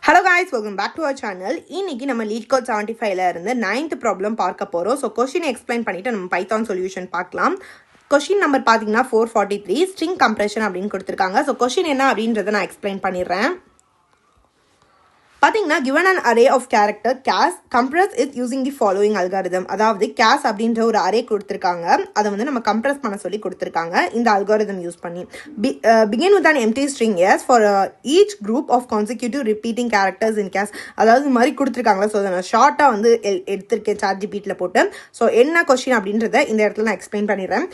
Hello guys, welcome back to our channel. இன்னைக்கு நம்ம LeetCode 75ல இருந்து 9th ப்ராப்ளம் பார்க்க போறோம். ஸோ கொஸ்டின் எக்ஸ்பிளைன் பண்ணிட்டு நம்ம பைத்தான் சொல்யூஷன் பார்க்கலாம். கொஸ்டின் நம்பர் பார்த்தீங்கன்னா 443 ஸ்ட்ரிங் கம்ப்ரெஷன் அப்படின்னு கொடுத்துருக்காங்க. ஸோ கொஸ்டின் என்ன அப்படின்றத நான் எக்ஸ்பிளைன் பண்ணிடுறேன். பார்த்தீங்கன்னா given an array of character cas compress is using the following algorithm. அதாவது cas அப்படின்ற ஒரு அரே கொடுத்துருக்காங்க, அதை வந்து நம்ம கம்ப்ரெஸ் பண்ண சொல்லி கொடுத்துருக்காங்க இந்த அல்காரிதம் யூஸ் பண்ணி. begin with an empty string s for each group of consecutive repeating characters in cas. அதாவது இந்த மாதிரி கொடுத்துருக்காங்களா. ஸோ நான் ஷார்ட்டாக வந்து எடுத்திருக்கேன் ChatGPTல போட்டு. ஸோ என்ன கொஸ்டின் அப்படின்றத இந்த இடத்துல நான் எக்ஸ்பிளைன் பண்ணிடுறேன்.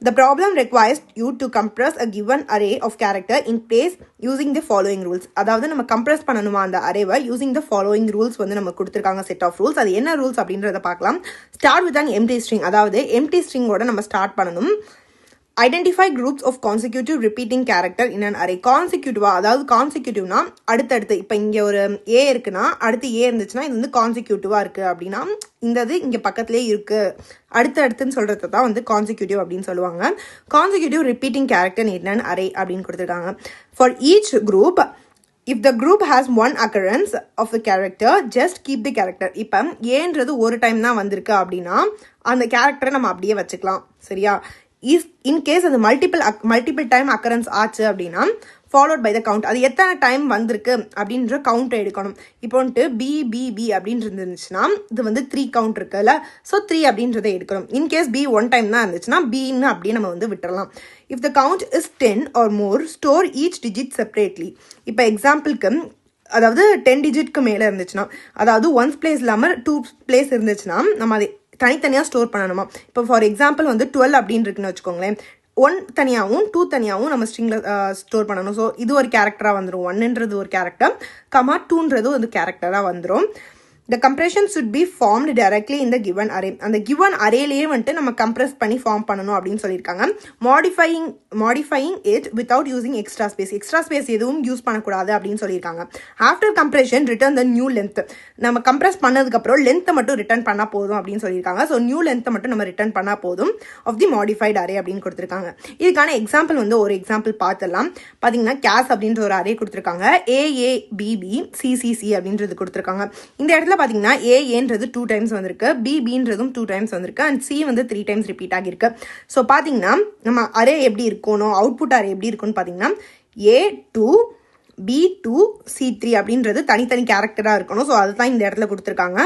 The problem requires you to compress a given array of character in place using the following rules. அதாவது நம்ம கம்ப்ரெஸ் பண்ணணுமா அந்த அரேவை using the following rules வந்து நம்ம கொடுத்துருக்காங்க செட் ஆஃப் ரூல்ஸ். அது என்ன ரூல்ஸ் அப்படின்றத பார்க்கலாம். Start with an empty string. அதாவது empty stringோட நம்ம ஸ்டார்ட் பண்ணணும். Identify groups of consecutive repeating character in an array. கான்சிக்யூட்டிவா, அதாவது கான்சிக்யூட்டிவ்னா அடுத்தடுத்து இப்போ இங்கே ஒரு ஏ இருக்குன்னா அடுத்து ஏ இருந்துச்சுன்னா இது வந்து கான்சிக்யூட்டிவாக இருக்குது அப்படின்னா இந்த இது இங்கே பக்கத்துலேயே இருக்குது அடுத்தடுத்துன்னு சொல்கிறது தான் வந்து கான்சிக்யூட்டிவ் அப்படின்னு சொல்லுவாங்க. Consecutive repeating character in an array அப்படின்னு கொடுத்துருக்காங்க. For each group if the group has one occurrence of the character just keep the character. இப்போ ஏன்றது ஒரு டைம் தான் வந்திருக்கு அப்படின்னா அந்த கேரக்டரை நம்ம அப்படியே வச்சுக்கலாம். சரியா? இஸ் இன்கேஸ் அது மல்டிபிள் டைம் அக்கரன்ஸ் ஆச்சு அப்படின்னா ஃபாலோட் பை த கவுண்ட். அது எத்தனை டைம் வந்திருக்கு அப்படின்ற கவுண்ட் எடுக்கணும். இப்போ வந்துட்டு பி அப்படின்னு இருந்துச்சுன்னா இது வந்து 3 கவுண்ட் இருக்குல்ல, ஸோ 3 அப்படின்றத எடுக்கணும். இன்கேஸ் பி 1 டைம் தான் இருந்துச்சுன்னா பின்னு அப்படியே நம்ம வந்து விட்டுறலாம். If the count is 10 or more store each digit separately. இப்போ எக்ஸாம்பிளுக்கு அதாவது 10 டிஜிட்க்கு மேலே இருந்துச்சுன்னா, அதாவது 1 பிளேஸ் இல்லாமல் 2 பிளேஸ் இருந்துச்சுன்னா நம்ம அதை தனித்தனியாக ஸ்டோர் பண்ணணுமா. இப்போ ஃபார் எக்ஸாம்பிள் வந்து 12 அப்படின்னு இருக்குன்னு வச்சுக்கோங்களேன். 1 தனியாகவும் 2 தனியாகவும் நம்ம ஸ்ட்ரிங்கில் ஸ்டோர் பண்ணணும். ஸோ இது ஒரு கேரக்டராக வந்துடும். 1ன்றது ஒரு கேரக்டர், 2ன்றது ஒரு கேரக்டராக வந்துடும். The compression should be formed directly in the given array. அந்த given arrayலேயே வந்துட்டு நம்ம கம்ப்ரெஸ் பண்ணி ஃபார்ம் பண்ணணும் அப்படின்னு சொல்லியிருக்காங்க. modifying it without using extra space. Extra space எதுவும் யூஸ் பண்ணக்கூடாது அப்படின்னு சொல்லியிருக்காங்க. After compression return the new length. நம்ம கம்ப்ரெஸ் பண்ணதுக்கப்புறம் லென்த்தை மட்டும் ரிட்டர்ன் பண்ணால் போதும் அப்படின்னு சொல்லியிருக்காங்க. ஸோ நியூ லென்த்தை மட்டும் நம்ம ரிட்டர்ன் பண்ணால் போதும் ஆஃப் தி மாடிஃபைட் அரே அப்படின்னு கொடுத்துருக்காங்க. இதுக்கான எக்ஸாம்பிள் வந்து ஒரு எக்ஸாம்பிள் பார்த்துடலாம். பார்த்தீங்கன்னா கேஸ் அப்படின்ற ஒரு அரே கொடுத்துருக்காங்க. AABB CCC அப்படின்றது கொடுத்துருக்காங்க. இந்த இடத்துல பார்த்தீங்கன்னா ஏன்றது 2 டைம்ஸ் வந்திருக்கு, பின்றதும் 2 டைம்ஸ் வந்திருக்கு, அண்ட் சி வந்து 3 டைம்ஸ் ரிப்பீட் ஆகிருக்கு. ஸோ பார்த்தீங்கன்னா நம்ம அரே எப்படி இருக்கணும், அவுட்புட் அரே எப்படி இருக்குன்னு பார்த்தீங்கன்னா A2 B2 C3 அப்படின்றது தனித்தனி கேரக்டராக இருக்கணும். ஸோ அதுதான் இந்த இடத்துல கொடுத்துருக்காங்க.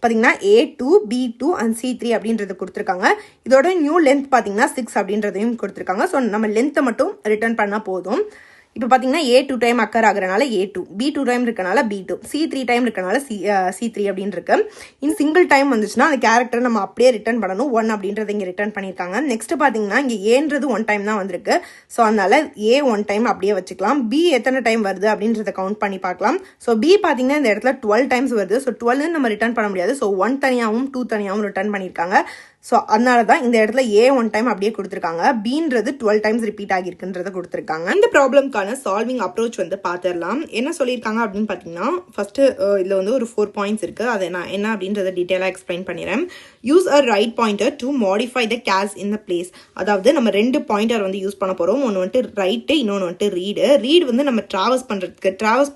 பார்த்தீங்கன்னா A2 B2 அண்ட் C3 அப்படின்றது கொடுத்துருக்காங்க. இதோட நியூ லென்த் பார்த்தீங்கன்னா 6 அப்படின்றதையும் கொடுத்துருக்காங்க. ஸோ நம்ம லென்த்தை மட்டும் ரிட்டர்ன் பண்ணால் போதும். இப்போ பார்த்தீங்கன்னா A2 time occur ஆகிறனால A2, B2 time இருக்கனால B2, C3 டைம் இருக்கனால C3 அப்படின்னு இருக்கு. இன் சிங்கிள் டைம் வந்துச்சுன்னா அந்த கேரக்டர் நம்ம அப்படியே ரிட்டர்ன் பண்ணணும். 1 அப்படின்றத இங்கே ரிட்டர்ன் பண்ணியிருக்காங்க. நெக்ஸ்ட் பார்த்தீங்கன்னா இங்கே ஏன்றது 1 டைம் தான் வந்திருக்கு. ஸோ அதனால A 1 டைம் அப்படியே வச்சுக்கலாம். B எத்தனை டைம் வருது அப்படின்றத கவுண்ட் பண்ணி பார்க்கலாம். ஸோ B பார்த்தீங்கன்னா இந்த இடத்துல 12 டைம்ஸ் வருது. ஸோ 12 நம்ம ரிட்டர்ன் பண்ண முடியாது. ஸோ 1 தனியாகவும் 2 தனியாகவும் ரிட்டர்ன் பண்ணியிருக்காங்க. ஸோ அதனால தான் இந்த இடத்துல A 1 டைம் அப்படியே கொடுத்துருக்காங்க. Bன்றது 12 டைம்ஸ் ரிப்பீட் ஆகிருக்குன்றத கொடுத்துருக்காங்க. இந்த ப்ராப்ளம்கான சால்விங் அப்ரோச் வந்து பார்த்துடலாம். என்ன சொல்லியிருக்காங்க அப்படின்னு பார்த்தீங்கன்னா ஃபர்ஸ்ட் இதில் வந்து ஒரு 4 பாயிண்ட்ஸ் இருக்கு. அதை நான் என்ன அப்படின்றத டீட்டெயிலாக எக்ஸ்பிளைன் பண்ணிடுறேன். Use a write pointer to modify the கேஸ் இன் த பிளேஸ். அதாவது நம்ம 2 பாயிண்டர் வந்து யூஸ் பண்ண போகிறோம். ஒன்று வந்துட்டு ரைட்டு, இன்னொன்று வந்துட்டு ரீடு வந்து நம்ம ட்ராவல்ஸ்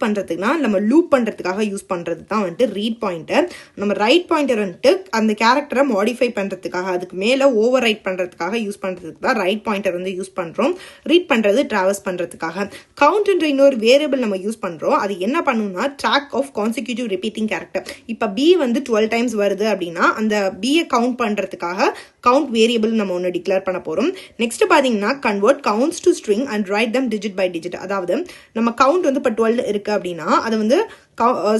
பண்ணுறதுக்குனா நம்ம லூப் பண்ணுறதுக்காக யூஸ் பண்ணுறது தான் வந்துட்டு ரீட் பாயிண்டர். நம்ம ரைட் பாயிண்டர் வந்துட்டு அந்த கேரக்டரை மாடிஃபை பண்ணுறதுக்கு அதுக்கு மேல ஓவர் ரைட் பண்றதுக்காக யூஸ் பண்றதுக்கு தான் ரைட் பாயிண்டர் வந்து யூஸ் பண்றோம். ரீட் பண்றது டிராவர்ஸ் பண்றதுக்காக. கவுண்ட் என்ற இன்னொரு வேரியபிள் நம்ம யூஸ் பண்றோம். அது என்ன பண்ணும்னா track of consecutive repeating character. இப்ப B வந்து 12 டைம்ஸ் வருது அப்படின்னா அந்த B கவுண்ட் பண்றதுக்காக கவுண்ட் வேரியபிள் நம்ம ஒன்று டிக்ளேர் பண்ண போறோம். நெக்ஸ்ட் பாத்தீங்கன்னா convert counts to string and write them digit by digit. அதாவது நம்ம கவுண்ட் வந்து இப்போ 12 இருக்கு அப்படின்னா அது வந்து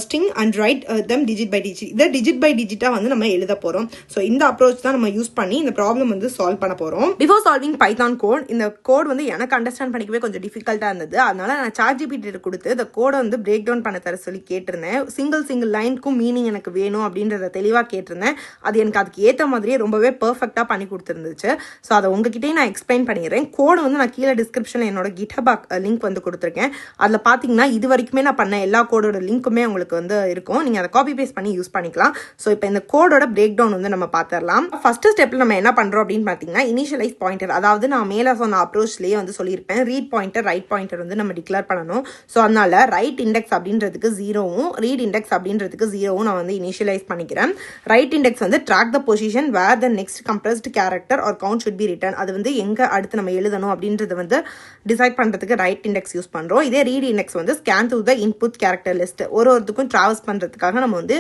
string and write them digit by digit. இதை டிஜிட் பை டிஜிட்டா வந்து நம்ம எழுத போறோம். ஸோ இந்த அப்ரோச் தான் நம்ம யூஸ் பண்ணி இந்த ப்ராப்ளம் வந்து சால்வ் பண்ண போறோம். பிஃபோர் சால்விங் பைத்தான் கோட், இந்த கோட் வந்து எனக்கு அண்டர்ஸ்டாண்ட் பண்ணிக்கவே கொஞ்சம் டிஃபிகல்ட்டா இருந்தது. அதனால நான் ChatGPT கொடுத்து இந்த கோடை வந்து பிரேக் டவுன் பண்ண தர சொல்லி கேட்டிருந்தேன். சிங்கிள் லைனுக்கும் மீனிங் எனக்கு வேணும் அப்படின்றத தெளிவாக கேட்டிருந்தேன். அது எனக்கு அதுக்கு ஏற்ற மாதிரியே ரொம்பவே பெர்ஃபெக்டாக பண்ணி கொடுத்துருந்துச்சு. ஸோ அதை உங்ககிட்டயே நான் எக்ஸ்பிளைன் பண்ணிடுறேன். கோடு வந்து நான் கீழே டிஸ்கிரிப்ஷனில் என்னோட GitHub லிங்க் வந்து கொடுத்துருக்கேன். அதில் பார்த்தீங்கன்னா இது வரைக்குமே நான் பண்ண எல்லா கோடோட லிங்க் லிங்க்குமே உங்களுக்கு வந்து இருக்கும். நீங்கள் அதை காப்பி பேஸ்ட் பண்ணி யூஸ் பண்ணிக்கலாம். ஸோ இப்போ இந்த கோடோட பிரேக் டவுன் வந்து நம்ம பார்த்துடலாம். ஃபர்ஸ்ட் ஸ்டெப்பில் நம்ம என்ன பண்ணுறோம் அப்படின்னு பார்த்தீங்கன்னா இனிஷியலைஸ் பாயிண்டர், அதாவது நான் மேலே சொன்ன அப்ரோச்லேயே வந்து சொல்லியிருப்பேன், ரீட் பாயிண்டர் ரைட் பாயிண்டர் வந்து நம்ம டிக்ளேர் பண்ணணும். ஸோ அதனால ரைட் இண்டெக்ஸ் அப்படின்றதுக்கு 0வும் ரீட் இண்டெக்ஸ் அப்படின்றதுக்கு 0வும் நான் வந்து இனிஷியலைஸ் பண்ணிக்கிறேன். ரைட் இண்டெக்ஸ் வந்து track the position where the next compressed character or count should be written, அது வந்து எங்கே அடுத்து நம்ம எழுதணும் அப்படின்றது வந்து டிசைட் பண்ணுறதுக்கு ரைட் இண்டெக்ஸ் யூஸ் பண்ணுறோம். இதே ரீட் இண்டெக்ஸ் வந்து scan through the input character list, ஒருத்துக்கும் ட்ராவல்ஸ் பண்ணுறதுக்காக நம்ம வந்து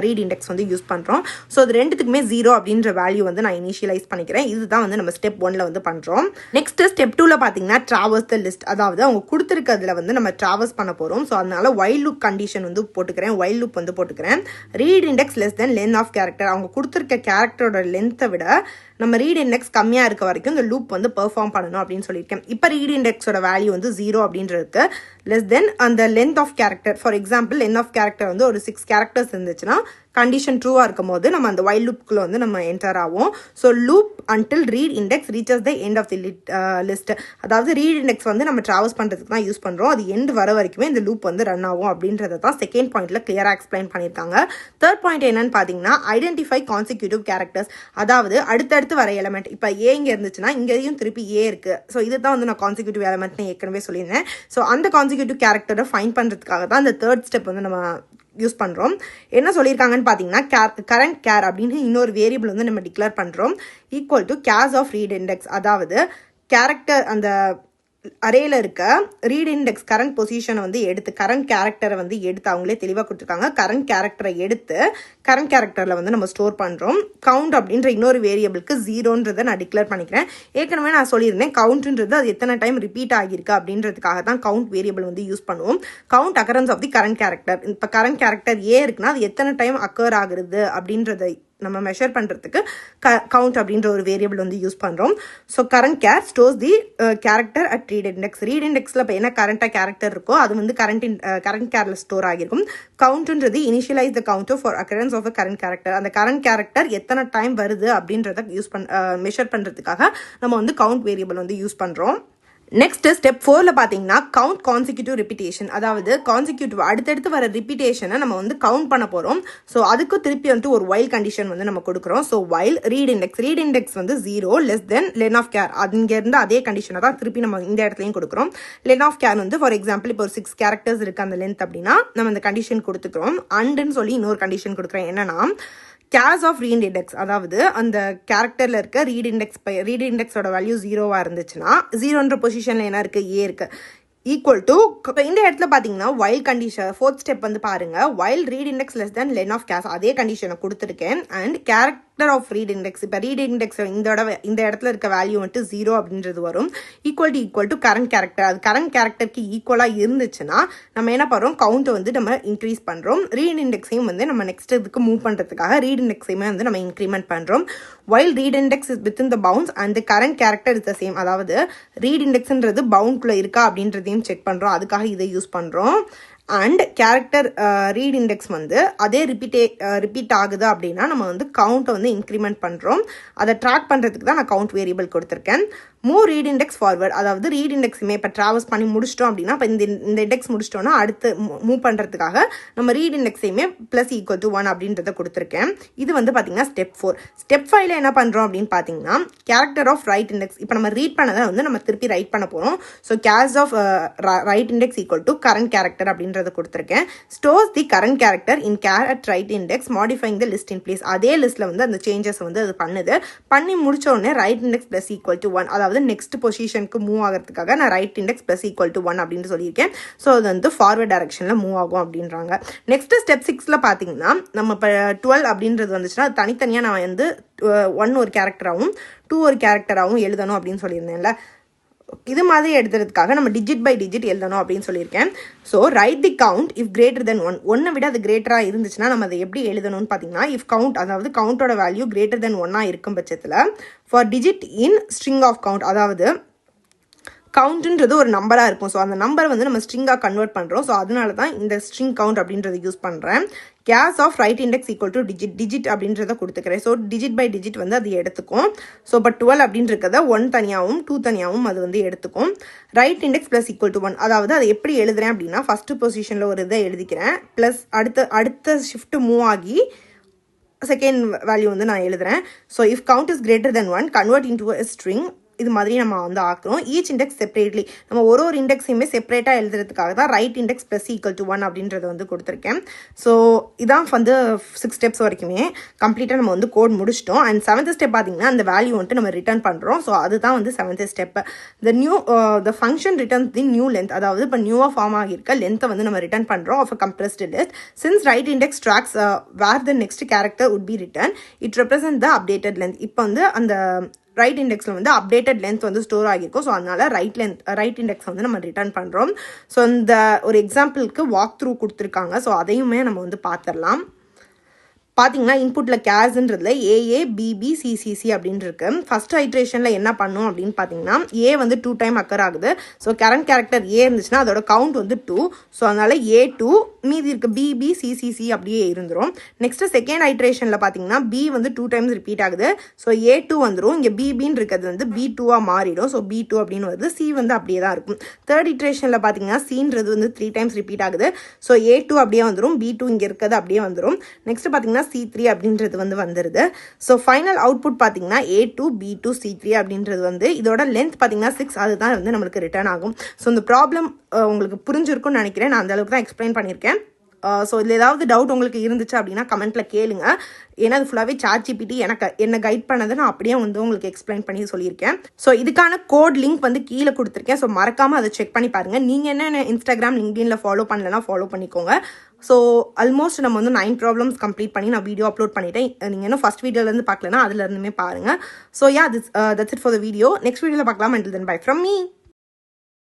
ரீட் இண்டெக்ஸ் வந்து யூஸ் பண்ணுறோம். ஸோ அது ரெண்டுத்துக்குமே 0 அப்படின்ற வேல்யூ வந்து நான் இனிஷியலைஸ் பண்ணிக்கிறேன். இதுதான் வந்து நம்ம ஸ்டெப் 1ல வந்து பண்ணுறோம். நெக்ஸ்ட் ஸ்டெப் 2ல பார்த்தீங்கன்னா ட்ராவல்ஸ் த லிஸ்ட், அதாவது அவங்க கொடுத்துருக்கிறதுல வந்து நம்ம ட்ராவல்ஸ் பண்ண போகிறோம். ஸோ அதனால வைல் லூப் கண்டிஷன் வந்து போட்டுக்கிறேன், வைல் லூப் வந்து போட்டுக்கிறேன். Read index less than length of character, அவங்க கொடுத்துருக்க கேரக்டரோட லென்த்தை விட நம்ம ரீட் இண்டெக்ஸ் கம்மியாக இருக்க வரைக்கும் இந்த லூப் வந்து பெர்ஃபார்ம் பண்ணணும் அப்படின்னு சொல்லியிருக்கேன். இப்போ ரீட் இண்டெக்ஸோட வேல்யூ வந்து 0 அப்படின்றதுக்கு லெஸ் தென் அந்த length of character. For example length of character வந்து ஒரு 6 கேரக்டர்ஸ் இருந்துச்சுன்னா கண்டிஷன் ட்ரூவாக இருக்கும் போது நம்ம அந்த வைல் லூப்புக்குள்ள வந்து நம்ம என்டர் ஆகும். So loop until read index reaches the end of the list, அதாவது ரீட் இண்டெக்ஸ் வந்து நம்ம ட்ராவல்ஸ் பண்ணுறதுக்கு தான் யூஸ் பண்ணுறோம். அது எண்ட் வர வரைக்குமே இந்த லூப் வந்து ரன் ஆகும் அப்படின்றத தான் செகண்ட் பாயிண்ட்ல கிளியராக எக்ஸ்பிளைன் பண்ணியிருக்காங்க. தேர்ட் பாயிண்ட் என்னன்னு பார்த்தீங்கன்னா ஐடென்டிஃபை கான்சிக்யூட்டிவ் கேரக்டர்ஸ், அதாவது அடுத்தடுத்து வர எலமெண்ட். இப்போ ஏ இங்கே இருந்துச்சுன்னா இங்கேயும் திருப்பி ஏ இருக்கு. ஸோ இதுதான் வந்து நான் கான்சிக்யூட்டிவ் எலமெண்ட்னு ஏற்கனவே சொல்லியிருந்தேன். ஸோ அந்த கான்சிக்யூட்டிவ் கேரக்டரை ஃபைண்ட் பண்ணுறதுக்காக தான் இந்த தேர்ட் ஸ்டெப் வந்து நம்ம யூஸ் பண்ணுறோம். என்ன சொல்லியிருக்காங்கன்னு பார்த்தீங்கன்னா கரண்ட் கேர் அப்படின்னு இன்னொரு வேரியபிள் வந்து நம்ம டிக்ளேர் பண்ணுறோம், ஈக்குவல் டு கேஸ் ஆஃப் ரீட் இண்டெக்ஸ், அதாவது கேரக்டர் அந்த அரேல இருக்க ரீட் இண்டெக்ஸ் கரண்ட் பொசிஷனை வந்து எடுத்து கரண்ட் கேரக்டரை வந்து எடுத்து அவங்களே தெளிவாக கொடுத்துருக்காங்க. கரண்ட் கேரக்டரை எடுத்து கரண்ட் கேரக்டரில் வந்து நம்ம ஸ்டோர் பண்ணுறோம். கவுண்ட் அப்படின்ற இன்னொரு வேரியபிளுக்கு 0ன்றதை நான் டிக்ளேர் பண்ணிக்கிறேன். ஏற்கனவே நான் சொல்லியிருந்தேன் கவுண்ட்ன்றது அது எத்தனை டைம் ரிப்பீட் ஆகியிருக்கு அப்படின்றதுக்காக தான் கவுண்ட் வேரியபிள் வந்து யூஸ் பண்ணுவோம். Count occurrence of the current character, இப்போ கரண்ட் கேரக்டர் ஏ இருக்குன்னா அது எத்தனை டைம் அக்கர் ஆகுறது அப்படின்றதை நம்ம மெஷர் பண்ணுறதுக்கு கவுண்ட் அப்படின்ற ஒரு வேரியபிள் வந்து யூஸ் பண்ணுறோம். So current char stores the character at read index. Read இண்டெக்ஸில் இப்போ என்ன கரண்ட்டாக கேரக்டர் இருக்கோ அது வந்து கரண்ட் கேரில் ஸ்டோர் ஆகிருக்கும். கவுண்ட்ன்றது initialise the counter for occurrence of a current character, அந்த கரண்ட் கேரக்டர் எத்தனை டைம் வருது அப்படின்றத மெஷர் பண்ணுறதுக்காக நம்ம வந்து கவுண்ட் வேரியபிள் வந்து யூஸ் பண்ணுறோம். நெக்ஸ்ட் ஸ்டெப் 4ல பார்த்தீங்கன்னா கவுண்ட் கான்சிக்யூட்டிவ் ரிப்பிட்டேஷன், அதாவது கான்சிக்யூட்டிவ் அடுத்தடுத்து வர ரிப்பிட்டேஷனை நம்ம வந்து கவுண்ட் பண்ண போகிறோம். ஸோ அதுக்கு திருப்பி வந்து ஒரு வைல் கண்டிஷன் வந்து நம்ம கொடுக்குறோம். ஸோ வைல் ரீட் இண்டெக்ஸ் வந்து 0 less than len of char, அங்கேருந்து அதே கண்டிஷனை தான் திருப்பி நம்ம இந்த இடத்துலையும் கொடுக்குறோம். லென் ஆஃப் கேர் வந்து ஃபார் எக்ஸாம்பிள் இப்போ ஒரு 6 கேரக்டர்ஸ் இருக்குது அந்த லென்த் அப்படின்னா நம்ம அந்த கண்டிஷன் கொடுத்துக்கிறோம். அண்டுன்னு சொல்லி இன்னொரு கண்டிஷன் கொடுக்குறோம், என்னன்னா கேஸ் ஆஃப் ரீட் இண்டெக்ஸ், அதாவது அந்த கேரக்டரில் இருக்க ரீட் இண்டெக்ஸோட வேல்யூ 0வா இருந்துச்சுன்னா 0ன்ற பொசிஷனில் என்ன இருக்குது ஏ இருக்குது ஈக்குவல் டு இந்த இடத்துல பார்த்தீங்கன்னா வைல் கண்டிஷன் ஃபோர்த் ஸ்டெப் வந்து பாருங்க, while read index less than len of கேஸ் அதே கண்டிஷனை கொடுத்துருக்கேன். And character of read index, இப்போ ரீட் இண்டெக்ஸ் இந்த இடத்துல இருக்க வேல்யூ வந்துட்டு 0 அப்படின்றது வரும். ஈக்குவல் டு கரண்ட் கேரக்டர், அது கரண்ட் கேரக்டருக்கு ஈக்குவலாக இருந்துச்சுன்னா நம்ம என்ன பண்ணுறோம் கவுண்ட்டை வந்து நம்ம இன்க்ரீஸ் பண்ணுறோம். ரீட் இண்டெக்ஸையும் வந்து நம்ம நெக்ஸ்ட் இதுக்கு மூவ் பண்ணுறதுக்காக ரீட் இண்டெக்ஸையுமே வந்து நம்ம இன்க்ரிமெண்ட் பண்ணுறோம். While read index is within the pounds and current character is the same, அதாவது ரீட் இண்டெக்ஸ்ன்றது பவுண்ட்குள்ளே இருக்கா அப்படின்றதையும் செக் பண்ணுறோம், அதுக்காக இதை யூஸ் பண்ணுறோம். அண்ட் கேரக்டர் ரீட் இண்டெக்ஸ் வந்து அதே ரிப்பீட் ஆகுது அப்படின்னா நம்ம வந்து கவுண்ட்டை வந்து இன்க்ரிமெண்ட் பண்ணுறோம். அதை ட்ராக் பண்ணுறதுக்கு தான் நான் கவுண்ட் வேரியபிள் கொடுத்துருக்கேன். மூவ் ரீட் இண்டெக்ஸ் ஃபார்வர்ட், அதாவது ரீட் இண்டெக்ஸுமே இப்போ ட்ராவல்ஸ் பண்ணி முடிச்சிட்டோம் அப்படின்னா இப்போ இந்த இண்டெக்ஸ் முடிச்சிட்டோம்னா அடுத்து மூவ் பண்ணுறதுக்காக நம்ம ரீட் இண்டெக்ஸையுமே ப்ளஸ் ஈக்குவல் டு 1 அப்படின்றத கொடுத்துருக்கேன். இது வந்து பார்த்தீங்கன்னா ஸ்டெப் 4. ஸ்டெப் 5ல என்ன பண்ணுறோம் அப்படின்னு பார்த்தீங்கன்னா கேரக்டர் ஆஃப் ரைட் இண்டெக்ஸ், இப்போ நம்ம ரீட் பண்ணதை வந்து நம்ம திருப்பி ரைட் பண்ண போகிறோம். ஸோ கேஸ் of write index equal to current character அப்படின்றத கொடுத்துருக்கேன். Stores the current character in கேர் at write index modifying the list in place, அதே லிஸ்ட்டில் வந்து அந்த சேஞ்சஸ் வந்து அது பண்ணுது. பண்ணி முடிச்ச உடனே right index plus equal to 1, அதாவது நெக்ஸ்ட் பொசிஷனுக்கு மூவ் ஆகிறதுக்காக நான் right index plus equal to 1 அப்படின்னு சொல்லியிருக்கேன். ஸோ அது வந்து ஃபார்வர்ட் டைரக்ஷனில் மூவ் ஆகும் அப்படின்றாங்க. நெக்ஸ்ட் ஸ்டெப் 6ல பார்த்தீங்கன்னா நம்ம இப்போ 12 அப்படின்றது வந்துச்சுன்னா அது தனித்தனியாக நான் வந்து 1 ஒரு கேரக்டராகவும் 2 ஒரு கேரக்டராகவும் எழுதணும் அப்படின்னு சொல்லியிருந்தேன்ல, இது மாதிரி எழுதுறதுக்காக நம்ம டிஜிட் பை டிஜிட் எழுதணும் அப்படின்னு சொல்லியிருக்கேன். So right the count if greater than 1, 1 விட அது கிரேட்டராக இருந்துச்சுன்னா நம்ம அதை எப்படி எழுதணும்னு பார்த்தீங்கன்னா இஃப் கவுண்ட், அதாவது கவுண்டோட வேல்யூ கிரேட்டர் தென் 1 இருக்கும் பட்சத்தில் for digit in string of count, அதாவது கவுண்ட்ன்றது ஒரு நம்பராக இருக்கும். ஸோ அந்த நம்பரை வந்து நம்ம ஸ்ட்ரிங்காக கன்வெர்ட் பண்ணுறோம். ஸோ அதனால தான் இந்த ஸ்ட்ரிங் கவுண்ட் அப்படின்றத யூஸ் பண்ணுறேன். கேஸ் of write index equal to digit அப்படின்றத கொடுத்துக்கிறேன். ஸோ டிஜிட் பை டிஜிட் வந்து அது எடுத்துக்கும். ஸோ இப்போ 12 அப்படின்றத 1 தனியாகவும் 2 தனியாகவும் அது வந்து எடுத்துக்கும். Right index plus equal to 1, அதாவது அதை எப்படி எழுதுறேன் அப்படின்னா ஃபஸ்ட்டு பொசிஷனில் ஒரு இதை எழுதிக்கிறேன், ப்ளஸ் அடுத்த ஷிஃப்ட் மூவ் ஆகி செகண்ட் வேல்யூ வந்து நான் எழுதுறேன். So if count is greater than 1 convert into a string. இது மாதிரி நம்ம வந்து ஆக்குறோம். ஈச் இண்டெக்ஸ் செப்பரேட்லி, நம்ம ஒரு இண்டெக்ஸையுமே செப்பரேட்டாக எழுதுறதுக்காக தான் right index plus equal to 1 அப்படின்றத வந்து கொடுத்துருக்கேன். ஸோ இதான் வந்து 6 ஸ்டெப்ஸ் வரைக்குமே கம்ப்ளீட்டாக நம்ம வந்து கோட் முடிச்சிட்டோம். அண்ட் 7th ஸ்டெப் பார்த்தீங்கன்னா அந்த வேல்யூ வந்துட்டு நம்ம ரிட்டர்ன் பண்ணுறோம். ஸோ அதுதான் வந்து 7th step. The function returns the new length, அதாவது இப்போ நியூவாக ஃபார்ம் ஆகியிருக்க லென்த்தை வந்து நம்ம ரிட்டர்ன் பண்ணுறோம் of a compressed list. Since write index tracks where the next character would be written, it represent the updated length. இப்போ வந்து அந்த ரைட் இண்டெக்ஸில் வந்து அப்டேட்டட் லென்த் வந்து ஸ்டோர் ஆகியிருக்கும். ஸோ அதனால ரைட் இண்டெக்ஸ் வந்து நம்ம ரிட்டர்ன் பண்ணுறோம். ஸோ இந்த ஒரு எக்ஸாம்பிளுக்கு வாக் த்ரூ கொடுத்துருக்காங்க. ஸோ அதையுமே நம்ம வந்து பார்த்துடலாம். பார்த்தீங்கன்னா இன்புட்டில் கேர்ஸ்ன்றதுல ஏஏ பிபி சிசிசி அப்படின்னு இருக்கு. ஃபர்ஸ்ட் ஐட்ரேஷனில் என்ன பண்ணும் அப்படின்னு பார்த்தீங்கன்னா ஏ வந்து 2 டைம் அக்கர் ஆகுது. ஸோ கரண்ட் கேரக்டர் ஏ இருந்துச்சுன்னா அதோட கவுண்ட் வந்து 2. ஸோ அதனால A2 மீதி இருக்க பிபி சிசிசி அப்படியே இருந்துரும். நெக்ஸ்ட் செகண்ட் ஐட்ரேஷனில் பார்த்தீங்கன்னா பி வந்து 2 டைம்ஸ் ரிப்பீட் ஆகுது. ஸோ A2 வந்துடும். இங்கே பிபின்னு இருக்கிறது வந்து B2 மாறிடும். ஸோ B2 அப்படின்னு வருது. சி வந்து அப்படியே தான் இருக்கும். தேர்ட் இட்ரேஷனில் பார்த்தீங்கன்னா சின்றது வந்து 3 டைம்ஸ் ரிப்பீட் ஆகுது. ஸோ A2 அப்படியே வந்துடும். B2 இங்கே இருக்கிறது அப்படியே வந்துடும். நெக்ஸ்ட் பார்த்தீங்கன்னா C3 அப்படின்றது வந்து வந்துருது. ஸோ ஃபைனல் அவுட்புட் பார்த்தீங்கன்னா A2 B2 C3 அப்படின்றது வந்து இதோட லென்த் பார்த்தீங்கன்னா 6, அதுதான் வந்து நம்மளுக்கு ரிட்டர்ன் ஆகும். ஸோ இந்த ப்ராப்ளம் உங்களுக்கு புரிஞ்சிருக்கும்னு நினைக்கிறேன். நான் அந்த அளவுக்கு தான் எக்ஸ்பிளைன் பண்ணியிருக்கேன். ஸோ இதில் ஏதாவது டவுட் உங்களுக்கு இருந்துச்சு அப்படின்னா கமெண்ட்டில் கேளுங்க. ஏன்னா அது ஃபுல்லாகவே ChatGPT என்ன கைட் பண்ணதை நான் அப்படியே வந்து உங்களுக்கு எக்ஸ்பிளைன் பண்ணி சொல்லியிருக்கேன். ஸோ இதுக்கான கோட் லிங்க் வந்து கீழே கொடுத்துருக்கேன். ஸோ மறக்காமல் அதை செக் பண்ணி பாருங்கள். நீங்கள் என்ன இன்ஸ்டாகிராம் லிங்க்டின்ல ஃபாலோ பண்ணலன்னா ஃபாலோ பண்ணிக்கோங்க. ஸோ ஆல்மோஸ்ட் நம்ம வந்து 9 ப்ராப்ளம்ஸ் கம்ப்ளீட் பண்ணி நான் வீடியோ அப்லோட் பண்ணிட்டேன். நீங்கள் இன்னும் ஃபர்ஸ்ட் வீடியோலேருந்து பார்க்கலன்னா அதுலேருந்துமே பாருங்கள். So yeah that's it for the video. Next வீடியோவில் பார்க்கலாம். Until then, bye from me.